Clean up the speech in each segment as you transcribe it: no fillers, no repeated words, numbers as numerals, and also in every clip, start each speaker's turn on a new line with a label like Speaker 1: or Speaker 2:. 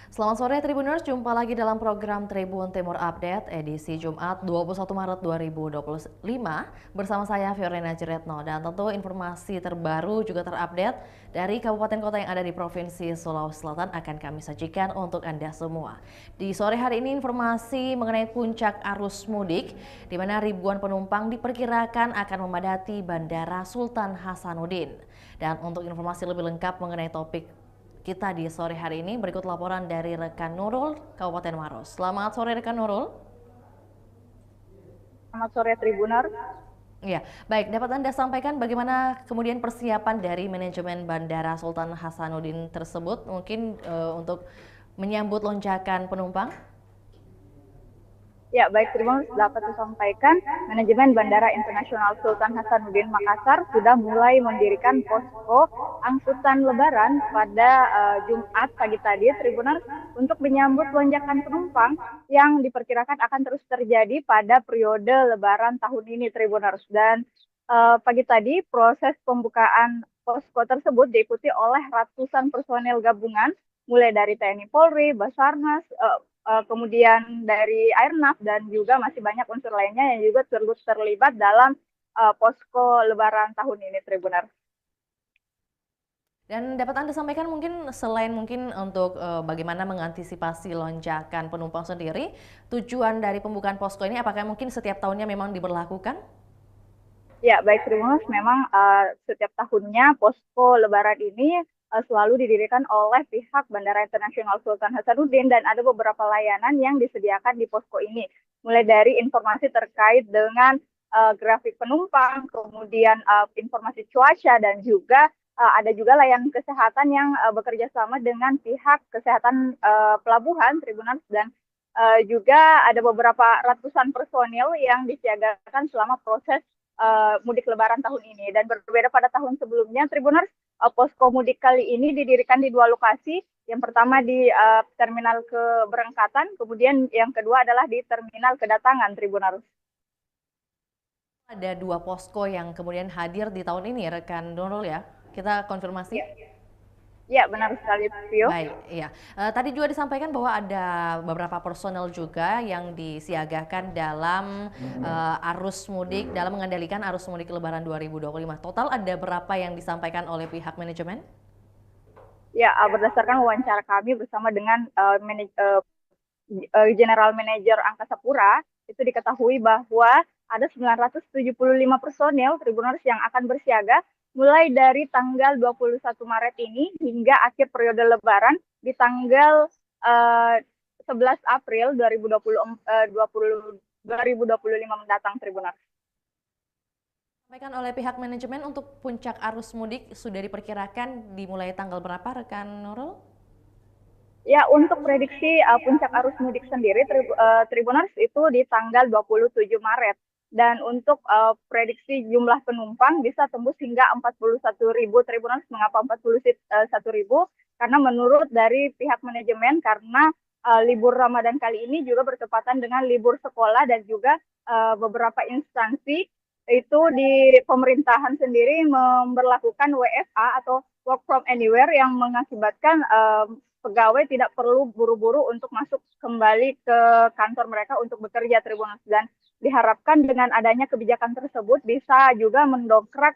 Speaker 1: Selamat sore Tribuners, jumpa lagi dalam program Tribun Timur Update edisi Jumat 21 Maret 2025 bersama saya Fiorina Ciretno, dan tentu informasi terbaru juga terupdate dari kabupaten kota yang ada di Provinsi Sulawesi Selatan akan kami sajikan untuk Anda semua. Di sore hari ini informasi mengenai puncak arus mudik di mana ribuan penumpang diperkirakan akan memadati Bandara Sultan Hasanuddin. Dan untuk informasi lebih lengkap mengenai topik kita di sore hari ini, berikut laporan dari rekan Nurul, Kabupaten Maros. Selamat sore rekan Nurul.
Speaker 2: Selamat sore Tribuner.
Speaker 1: Ya, baik. Dapat Anda sampaikan bagaimana kemudian persiapan dari manajemen Bandara Sultan Hasanuddin tersebut, mungkin untuk menyambut lonjakan penumpang?
Speaker 2: Ya, baik Tribuner, dapat disampaikan manajemen Bandara Internasional Sultan Hasanuddin Makassar sudah mulai mendirikan posko angkutan Lebaran pada Jumat pagi tadi, Tribuner, untuk menyambut lonjakan penumpang yang diperkirakan akan terus terjadi pada periode Lebaran tahun ini, Tribuners. Dan pagi tadi proses pembukaan posko tersebut diikuti oleh ratusan personel gabungan, mulai dari TNI Polri, Basarnas, kemudian dari Airnav, dan juga masih banyak unsur lainnya yang juga terlibat dalam posko Lebaran tahun ini, Tribuner.
Speaker 1: Dan dapat Anda sampaikan mungkin selain mungkin untuk bagaimana mengantisipasi lonjakan penumpang sendiri, tujuan dari pembukaan posko ini apakah mungkin setiap tahunnya memang diberlakukan?
Speaker 2: Ya, baik Tribuner, memang setiap tahunnya posko Lebaran ini selalu didirikan oleh pihak Bandara Internasional Sultan Hasanuddin, dan ada beberapa layanan yang disediakan di posko ini. Mulai dari informasi terkait dengan grafik penumpang, kemudian informasi cuaca, dan juga ada juga layanan kesehatan yang bekerja sama dengan pihak kesehatan pelabuhan, Tribuner, dan juga ada beberapa ratusan personil yang disiagakan selama proses mudik Lebaran tahun ini. Dan berbeda pada tahun sebelumnya, Tribuners, posko mudik kali ini didirikan di dua lokasi. Yang pertama di terminal keberangkatan, kemudian yang kedua adalah di terminal kedatangan, Tribuners.
Speaker 1: Ada dua posko yang kemudian hadir di tahun ini, rekan Nurul ya. Kita konfirmasi.
Speaker 2: Ya, ya, benar sekali, Vio.
Speaker 1: Baik, iya. Tadi juga disampaikan bahwa ada beberapa personel juga yang disiagakan dalam arus mudik, dalam mengendalikan arus mudik Lebaran 2025. Total ada berapa yang disampaikan oleh pihak manajemen?
Speaker 2: Ya, berdasarkan wawancara kami bersama dengan General Manager Angkasa Pura, itu diketahui bahwa ada 975 personel Tribuners yang akan bersiaga mulai dari tanggal 21 Maret ini hingga akhir periode Lebaran di tanggal 11 April 2025 mendatang, Tribuners.
Speaker 1: Sampaikan oleh pihak manajemen untuk puncak arus mudik sudah diperkirakan dimulai tanggal berapa, rekan Nurul?
Speaker 2: Ya, untuk prediksi puncak arus mudik sendiri, Tribuners, itu di tanggal 27 Maret. Dan untuk prediksi jumlah penumpang bisa tembus hingga 41.000, Tribuners. Mengapa 41.000? Karena menurut dari pihak manajemen, karena libur Ramadan kali ini juga bertepatan dengan libur sekolah, dan juga beberapa instansi itu di pemerintahan sendiri memberlakukan WFA atau work from anywhere, yang mengakibatkan pegawai tidak perlu buru-buru untuk masuk kembali ke kantor mereka untuk bekerja, Tribuners. Dan diharapkan dengan adanya kebijakan tersebut bisa juga mendongkrak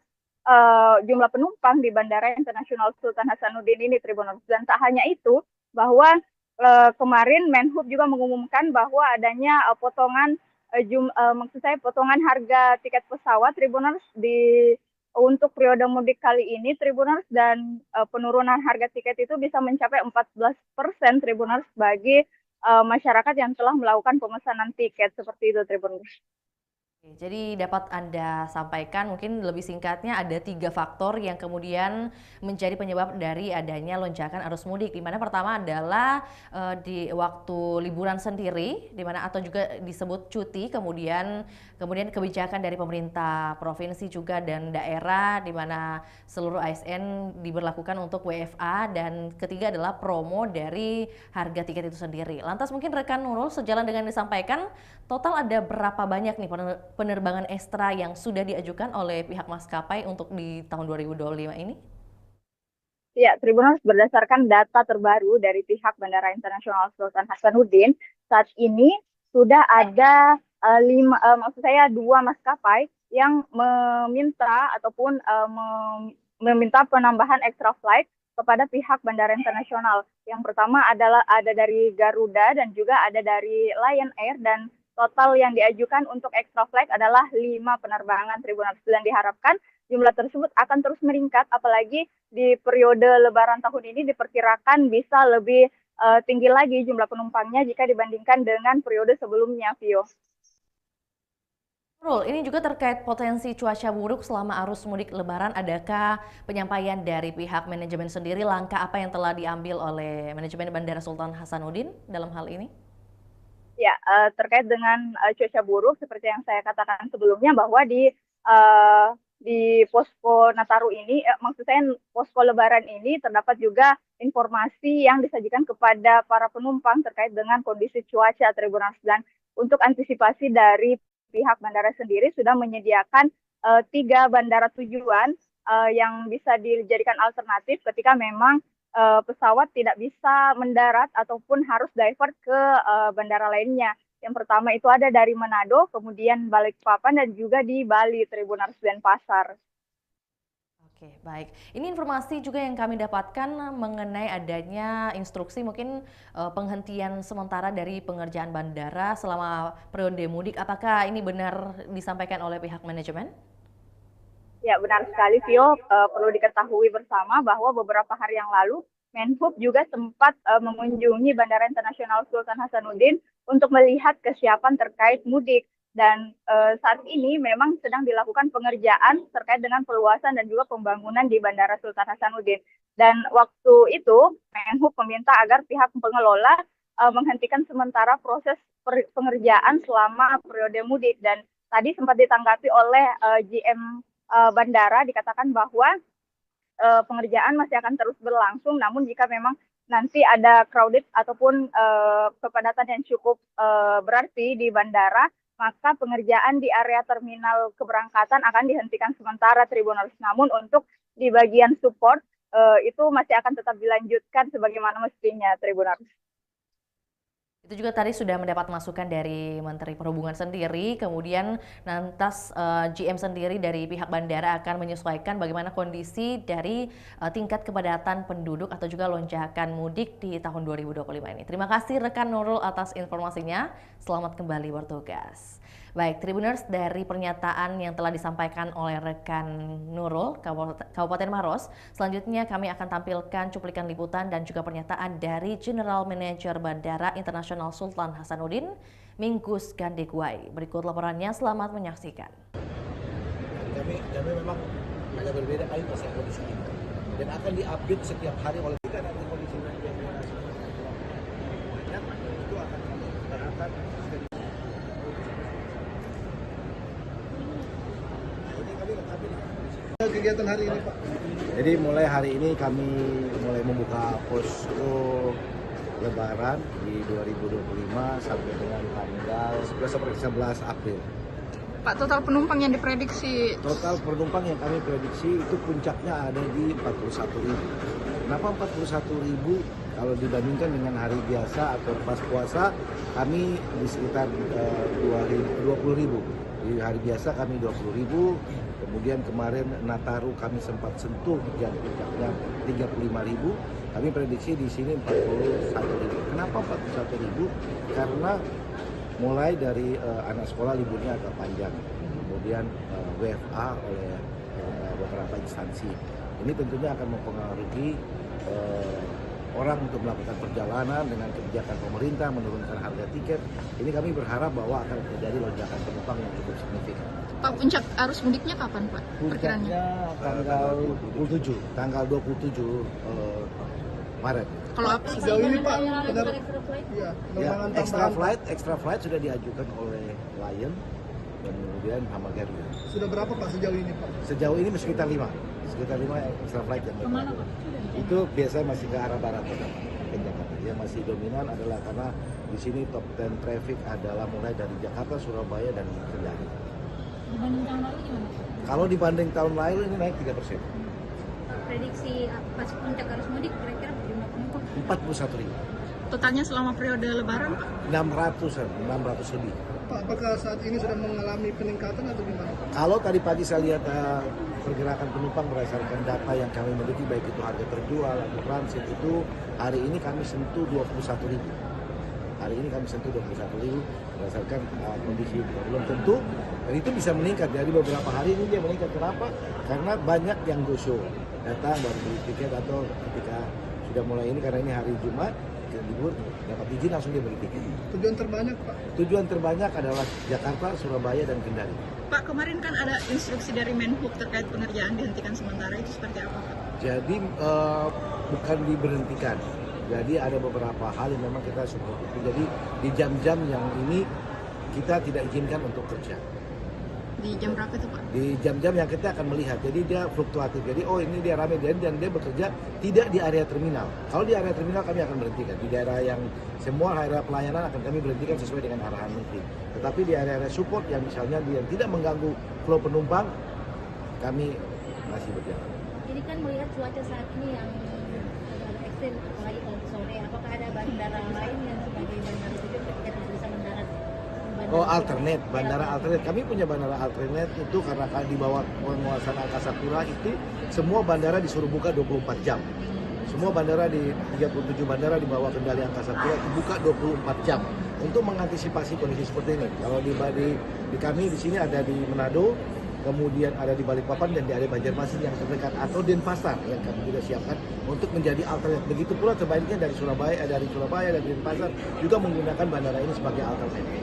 Speaker 2: jumlah penumpang di Bandara Internasional Sultan Hasanuddin ini, Tribuners. Dan tak hanya itu, bahwa kemarin Menhub juga mengumumkan bahwa adanya potongan harga tiket pesawat, Tribuners, untuk periode mudik kali ini, Tribuners, dan penurunan harga tiket itu bisa mencapai 14%, Tribuners, bagi masyarakat yang telah melakukan pemesanan tiket, seperti itu, Tribuners.
Speaker 1: Jadi dapat Anda sampaikan mungkin lebih singkatnya ada 3 faktor yang kemudian menjadi penyebab dari adanya lonjakan arus mudik. Di mana pertama adalah di waktu liburan sendiri, di mana atau juga disebut cuti, kemudian kebijakan dari pemerintah provinsi juga dan daerah, di mana seluruh ASN diberlakukan untuk WFA, dan ketiga adalah promo dari harga tiket itu sendiri. Lantas mungkin rekan Nurul, sejalan dengan disampaikan, total ada berapa banyak nih penerbangan ekstra yang sudah diajukan oleh pihak maskapai untuk di tahun 2025 ini?
Speaker 2: Ya, Tribuners berdasarkan data terbaru dari pihak Bandara Internasional Sultan Hasanuddin, saat ini sudah ada maksud saya dua maskapai yang meminta ataupun meminta penambahan extra flight kepada pihak Bandara Internasional. Yang pertama adalah ada dari Garuda dan juga ada dari Lion Air, dan total yang diajukan untuk extra flight adalah 5 penerbangan Tribuners, dan diharapkan jumlah tersebut akan terus meningkat, apalagi di periode Lebaran tahun ini diperkirakan bisa lebih tinggi lagi jumlah penumpangnya jika dibandingkan dengan periode sebelumnya, Vio.
Speaker 1: Nurul, ini juga terkait potensi cuaca buruk selama arus mudik Lebaran. Adakah penyampaian dari pihak manajemen sendiri, langkah apa yang telah diambil oleh manajemen Bandara Sultan Hasanuddin dalam hal ini?
Speaker 2: Ya, terkait dengan cuaca buruk seperti yang saya katakan sebelumnya, bahwa di posko Nataru ini, maksud saya posko Lebaran ini, terdapat juga informasi yang disajikan kepada para penumpang terkait dengan kondisi cuaca Tribuners, dan untuk antisipasi dari pihak bandara sendiri sudah menyediakan 3 bandara tujuan yang bisa dijadikan alternatif ketika memang pesawat tidak bisa mendarat ataupun harus divert ke bandara lainnya. Yang pertama itu ada dari Manado, kemudian Balikpapan, dan juga di Bali, Tribuners dan Pasar.
Speaker 1: Oke, baik. Ini informasi juga yang kami dapatkan mengenai adanya instruksi mungkin penghentian sementara dari pengerjaan bandara selama periode mudik. Apakah ini benar disampaikan oleh pihak manajemen?
Speaker 2: Ya, benar sekali, Vio. Perlu diketahui bersama bahwa beberapa hari yang lalu, Menhub juga sempat mengunjungi Bandara Internasional Sultan Hasanuddin untuk melihat kesiapan terkait mudik. Dan saat ini memang sedang dilakukan pengerjaan terkait dengan perluasan dan juga pembangunan di Bandara Sultan Hasanuddin. Dan waktu itu, Menhub meminta agar pihak pengelola menghentikan sementara proses pengerjaan selama periode mudik. Dan tadi sempat ditanggapi oleh GM bandara, dikatakan bahwa pengerjaan masih akan terus berlangsung, namun jika memang nanti ada crowded ataupun kepadatan yang cukup berarti di bandara, maka pengerjaan di area terminal keberangkatan akan dihentikan sementara, Tribuners. Namun untuk di bagian support itu masih akan tetap dilanjutkan sebagaimana mestinya, Tribuners.
Speaker 1: Itu juga tadi sudah mendapat masukan dari Menteri Perhubungan sendiri, kemudian lantas GM sendiri dari pihak bandara akan menyesuaikan bagaimana kondisi dari tingkat kepadatan penduduk atau juga lonjakan mudik di tahun 2025 ini. Terima kasih rekan Nurul atas informasinya. Selamat kembali bertugas. Baik, Tribuners, dari pernyataan yang telah disampaikan oleh rekan Nurul, Kabupaten Maros, selanjutnya kami akan tampilkan cuplikan liputan dan juga pernyataan dari General Manager Bandara Internasional Sultan Hasanuddin, Minggus Gandegwai. Berikut laporannya, selamat menyaksikan.
Speaker 3: Kami memang hanya berbeda kali masalah kondisi ini, dan akan diupdate setiap hari oleh kita. Nanti kondisi yang itu akan kami utarakan. Kegiatan hari ini, Pak. Jadi mulai hari ini kami mulai membuka posko Lebaran di 2025 sampai dengan tanggal 11 April.
Speaker 4: Pak, total penumpang yang diprediksi?
Speaker 3: Total penumpang yang kami prediksi itu puncaknya ada di 41.000. Kenapa 41.000? Kalau dibandingkan dengan hari biasa atau pas puasa, kami di sekitar 20.000. Di hari biasa kami 20.000. Kemudian kemarin Nataru kami sempat sentuh jam puncaknya 35.000. Kami prediksi di sini 41.000. Kenapa 41.000? Karena mulai dari anak sekolah liburnya agak panjang, kemudian WFA oleh beberapa instansi. Ini tentunya akan mempengaruhi orang untuk melakukan perjalanan dengan kebijakan pemerintah menurunkan harga tiket. Ini kami berharap bahwa akan terjadi lonjakan penumpang yang cukup signifikan.
Speaker 4: Pak, puncak arus mudiknya kapan, Pak?
Speaker 3: Puncaknya tanggal 27 Maret.
Speaker 4: Kalau apa
Speaker 5: sejauh ini, Pak,
Speaker 3: extra flight sudah diajukan oleh Lion dan kemudian sama Garuda.
Speaker 5: Sudah berapa, Pak, sejauh ini, Pak?
Speaker 3: Sejauh ini sekitar 5 extra flight yang kemana, Pak? Itu biasanya masih ke arah barat kota, ke Jakarta. Yang masih dominan adalah karena di sini top 10 traffic adalah mulai dari Jakarta, Surabaya, dan Kendari.
Speaker 4: dibanding tahun lalu gimana?
Speaker 3: Kalau dibanding tahun lalu ini naik 3%.
Speaker 6: prediksi pas puncak arus mudik kira-kira jumlah penumpang?
Speaker 3: 41.000.
Speaker 4: Totalnya selama periode Lebaran, Pak?
Speaker 3: 600 lebih.
Speaker 5: Pak, apakah saat ini sudah mengalami peningkatan atau gimana?
Speaker 3: Kalau tadi pagi saya lihat pergerakan penumpang berdasarkan data yang kami miliki, baik itu harga terjual atau transit, itu hari ini kami sentuh 21.000. Hari ini kami sentuh 21.000 berdasarkan kondisi belum tentu, dan itu bisa meningkat. Jadi beberapa hari ini dia meningkat. Kenapa? Karena banyak yang go show datang baru beli tiket, atau ketika sudah mulai ini, karena ini hari Jumat libur, dapat izin langsung dia beli tiket.
Speaker 5: Tujuan terbanyak, Pak?
Speaker 3: Tujuan terbanyak adalah Jakarta, Surabaya, dan Kendari.
Speaker 4: Pak, kemarin kan ada instruksi dari Menhub terkait pengerjaan dihentikan sementara, itu seperti apa, Pak?
Speaker 3: Jadi bukan diberhentikan. Jadi ada beberapa hal yang memang kita support itu. Jadi di jam-jam yang ini kita tidak izinkan untuk kerja.
Speaker 4: Di jam berapa itu, Pak?
Speaker 3: Di jam-jam yang kita akan melihat. Jadi dia fluktuatif. Jadi ini dia ramai dan dia bekerja tidak di area terminal. Kalau di area terminal kami akan berhentikan. Di daerah yang semua area pelayanan akan kami berhentikan sesuai dengan arahan menteri. Tetapi di area-area support yang misalnya yang tidak mengganggu flow penumpang, kami masih berjalan.
Speaker 6: Ini kan melihat cuaca saat ini yang agak ekstrim, apalagi kalau sore. Apakah ada bandara lain yang sebagai bandara tujuan ketika bisa mendarat?
Speaker 3: Oh, alternate, bandara alternate. Kami punya bandara alternate itu karena di bawah penguasaan Angkasa Pura itu semua bandara disuruh buka 24 jam. Semua bandara di 37 bandara di bawah kendali Angkasa Pura itu buka 24 jam untuk mengantisipasi kondisi seperti ini. Kalau di kami di sini ada di Manado, kemudian ada di Balikpapan dan di area Banjarmasin yang terdekat, atau Denpasar yang kami juga siapkan untuk menjadi alternatif. Begitu pula sebaliknya dari Surabaya dan Denpasar juga menggunakan bandara ini sebagai alternatif.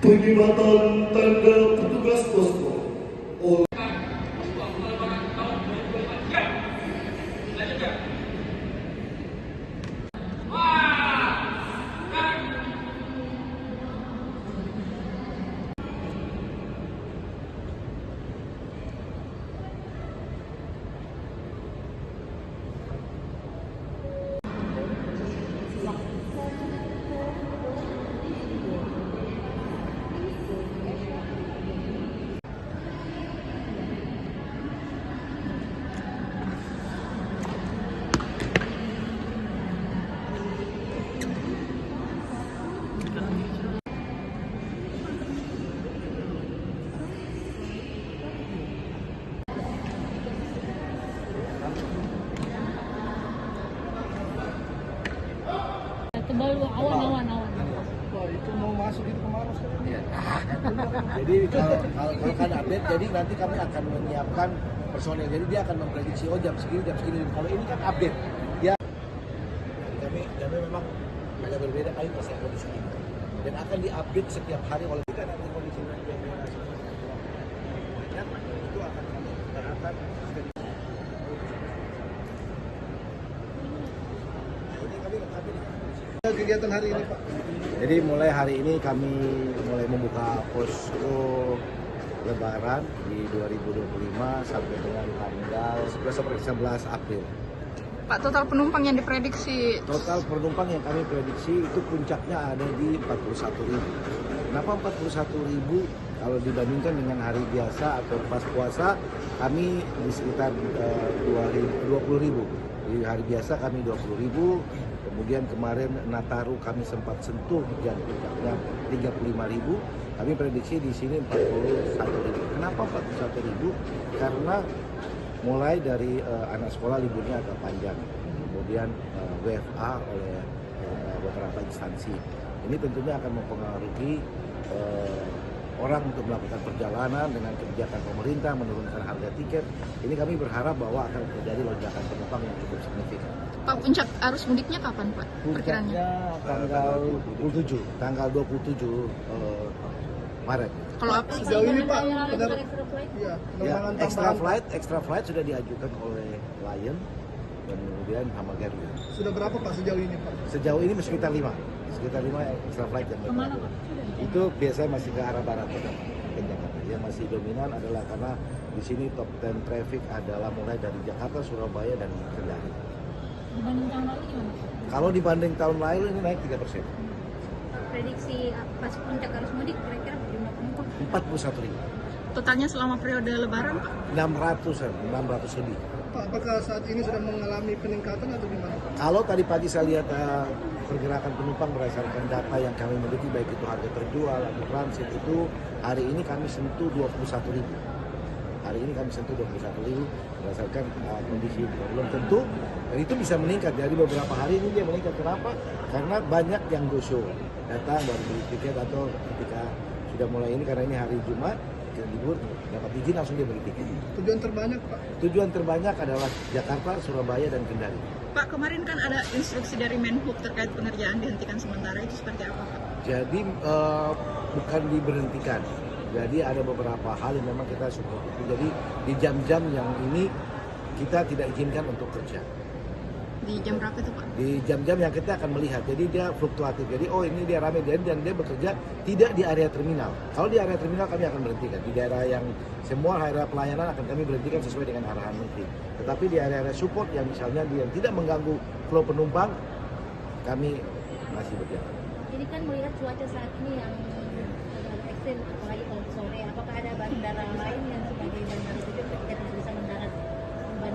Speaker 5: Penghematan tanda petugas posko.
Speaker 6: Tebal awan.
Speaker 5: Wah, itu mau masuk itu kemana sekarang?
Speaker 3: Ya. Jadi kalau kan update, jadi nanti kami akan menyiapkan personel. Jadi dia akan memprediksi jam segini. Kalau ini kan update, dia kami memang agak berbeda. Kami pasti akan di sini dan akan diupdate setiap hari oleh kita nanti kondisi itu akan silakan.
Speaker 5: Kegiatan hari ini Pak?
Speaker 3: Jadi mulai hari ini kami mulai membuka posko Lebaran di 2025 sampai dengan tanggal 11 April.
Speaker 4: Pak, total penumpang yang diprediksi
Speaker 3: Total penumpang yang kami prediksi itu puncaknya ada di 41.000. Kenapa 41.000? Kalau dibandingkan dengan hari biasa atau pas puasa, kami di sekitar 20.000. Di hari biasa kami 20.000. Kemudian kemarin Nataru kami sempat sentuh dan puncaknya 35.000. Kami prediksi di sini 41.000. Kenapa 41.000? Karena mulai dari anak sekolah liburnya agak panjang, kemudian WFA oleh beberapa instansi. Ini tentunya akan mempengaruhi orang untuk melakukan perjalanan dengan kebijakan pemerintah menurunkan harga tiket. Ini kami berharap bahwa akan terjadi lonjakan penumpang yang cukup signifikan.
Speaker 4: Pak, puncak arus mudiknya kapan Pak?
Speaker 3: Puncaknya tanggal 27 Maret.
Speaker 4: Kalau apa?
Speaker 5: Sejauh ini Pak,
Speaker 6: Ada extra flight?
Speaker 5: ya,
Speaker 3: Ya,
Speaker 5: penerbangan
Speaker 3: extra flight sudah diajukan oleh Lion dan kemudian sama Garuda.
Speaker 5: sudah berapa Pak sejauh ini Pak?
Speaker 3: Sejauh ini sekitar 5 extra flight yang
Speaker 6: Kemana
Speaker 3: berlaku.
Speaker 6: Pak?
Speaker 3: Itu biasanya masih ke arah barat kota ke Jakarta. Yang masih dominan adalah karena di sini top 10 traffic adalah mulai dari Jakarta, Surabaya dan Kendari.
Speaker 6: Dibanding tahun lalu gimana Pak?
Speaker 3: Kalau dibanding tahun lalu ini naik 3%.
Speaker 6: Prediksi pas puncak arus mudik kira-kira jumlah penumpang?
Speaker 3: 41.000.
Speaker 4: Totalnya selama periode Lebaran Pak?
Speaker 3: 600 lebih.
Speaker 5: Pak, apakah saat ini sudah mengalami peningkatan atau gimana Pak?
Speaker 3: Kalau tadi pagi saya lihat pergerakan penumpang berdasarkan data yang kami miliki, baik itu harga terjual atau transit, itu hari ini kami sentuh 21.000. Hari ini kami sentuh 21.000 berdasarkan kondisi belum tentu, dan itu bisa meningkat. Jadi beberapa hari ini dia meningkat. Kenapa? Karena banyak yang go show, datang baru beli tiket atau ketika sudah mulai ini, karena ini hari Jumat, libur, dapat izin langsung dia beli tiket.
Speaker 5: Tujuan terbanyak Pak?
Speaker 3: Tujuan terbanyak adalah Jakarta, Surabaya, dan Kendari.
Speaker 4: Pak, kemarin kan ada instruksi dari Menhub terkait pengerjaan dihentikan sementara, itu seperti apa Pak?
Speaker 3: Jadi bukan diberhentikan. Jadi ada beberapa hal yang memang kita support itu. Jadi di jam-jam yang ini kita tidak izinkan untuk kerja.
Speaker 4: Di jam berapa itu Pak?
Speaker 3: Di jam-jam yang kita akan melihat. Jadi dia fluktuatif. Jadi ini dia ramai dan dia bekerja tidak di area terminal. Kalau di area terminal kami akan berhentikan. Di daerah yang semua area pelayanan akan kami berhentikan sesuai dengan arahan menteri. Tetapi di area-area support yang misalnya yang tidak mengganggu flow penumpang, kami masih berjalan.
Speaker 6: Ini kan melihat cuaca saat ini yang agak ekstrim, apalagi kalau sore. Apakah ada bandara lain yang sebagai bandara tujuan ketika tidak bisa mendarat?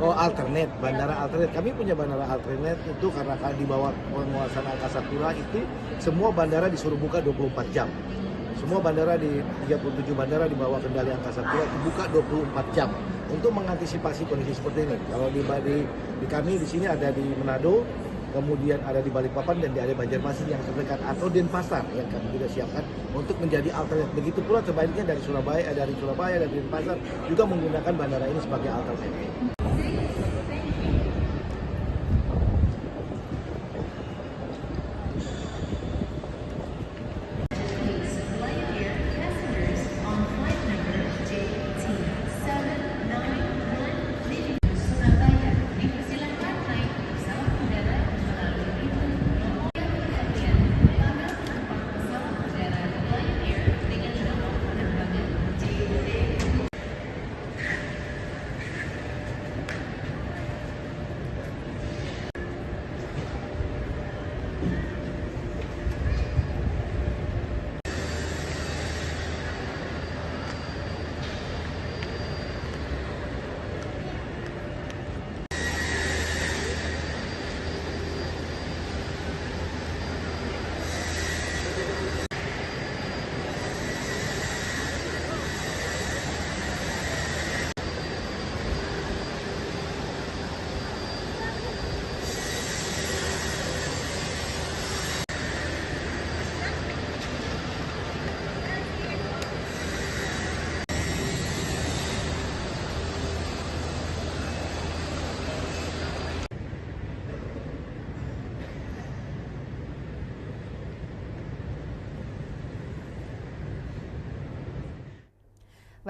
Speaker 3: Oh, alternate, bandara alternate. Kami punya bandara alternate itu karena di bawah penguasaan Angkasa Pura itu semua bandara disuruh buka 24 jam. Semua bandara di 37 bandara di bawah kendali Angkasa Pura itu buka 24 jam untuk mengantisipasi kondisi seperti ini. Kalau di kami di sini ada di Manado, kemudian ada di Balikpapan dan di area Banjarmasin yang terdekat, atau Denpasar yang kami sudah siapkan untuk menjadi alternatif. Begitu pula sebaliknya dari Surabaya, dari Denpasar juga menggunakan bandara ini sebagai alternatif.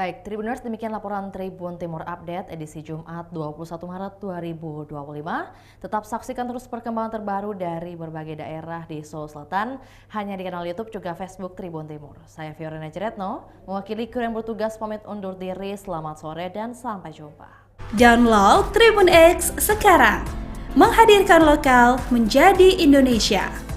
Speaker 1: Baik, Tribuners, demikian laporan Tribun Timur Update edisi Jumat 21 Maret 2025. Tetap saksikan terus perkembangan terbaru dari berbagai daerah di Sulawesi Selatan hanya di kanal YouTube juga Facebook Tribun Timur. Saya Fiorina Ciretno, mewakili kru yang bertugas pamit undur diri. Selamat sore dan sampai jumpa.
Speaker 7: Download Tribun X sekarang, menghadirkan lokal menjadi Indonesia.